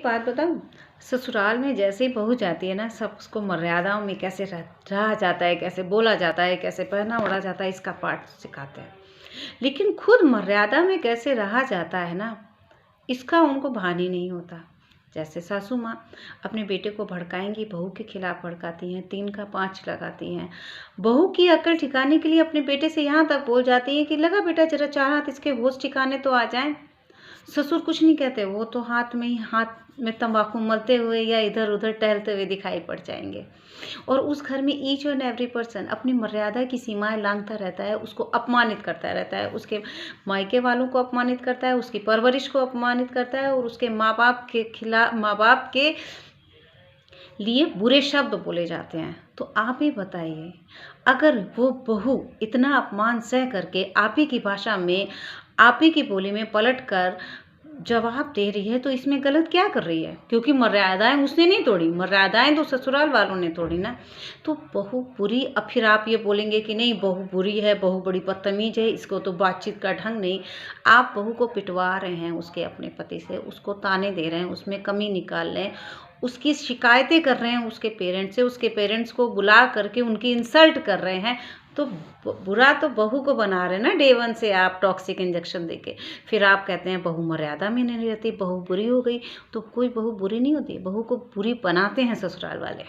बात बताऊँ, ससुराल में जैसे ही बहू जाती है ना, सब उसको मर्यादाओं में कैसे रहा जाता है, कैसे बोला जाता है, कैसे पहना ओढ़ा जाता है, इसका पाठ सिखाते हैं। लेकिन खुद मर्यादा में कैसे रहा जाता है ना, इसका उनको भान ही नहीं होता। जैसे सासू माँ अपने बेटे को भड़काएंगी, बहू के खिलाफ भड़काती हैं, 3 का 5 लगाती हैं। बहू की अक्ल ठिकाने के लिए अपने बेटे से यहाँ तक बोल जाती है कि लगा बेटा जरा 4 हाथ इसके होश ठिकाने तो आ जाएं। ससुर कुछ नहीं कहते, वो तो हाथ में तंबाकू मलते हुए या इधर उधर टहलते हुए दिखाई पड़ जाएंगे। और उस घर में ईच एंड एवरी पर्सन अपनी मर्यादा की सीमाएं लांघता रहता है, उसको अपमानित करता रहता है, उसके मायके वालों को अपमानित करता है, उसकी परवरिश को अपमानित करता है, और उसके माँ बाप के लिए बुरे शब्द बोले जाते हैं। तो आप ही बताइए, अगर वो बहू इतना अपमान सह करके आप ही की भाषा में, आप ही की बोली में पलट कर जवाब दे रही है, तो इसमें गलत क्या कर रही है? क्योंकि मर्यादाएं उसने नहीं तोड़ी, मर्यादाएं तो ससुराल वालों ने तोड़ी ना। तो बहू बुरी, अब फिर आप ये बोलेंगे कि नहीं बहू बुरी है, बहू बड़ी बदतमीज है, इसको तो बातचीत का ढंग नहीं। आप बहू को पिटवा रहे हैं उसके अपने पति से, उसको ताने दे रहे हैं, उसमें कमी निकाल रहे हैं, उसकी शिकायतें कर रहे हैं उसके पेरेंट्स से, उसके पेरेंट्स को बुला करके उनकी इंसल्ट कर रहे हैं। तो बुरा तो बहू को बना रहे हैं ना डे 1 से आप टॉक्सिक इंजेक्शन देके। फिर आप कहते हैं बहू मर्यादा में नहीं रहती, बहू बुरी हो गई। तो कोई बहू बुरी नहीं होती, बहू को बुरी बनाते हैं ससुराल वाले।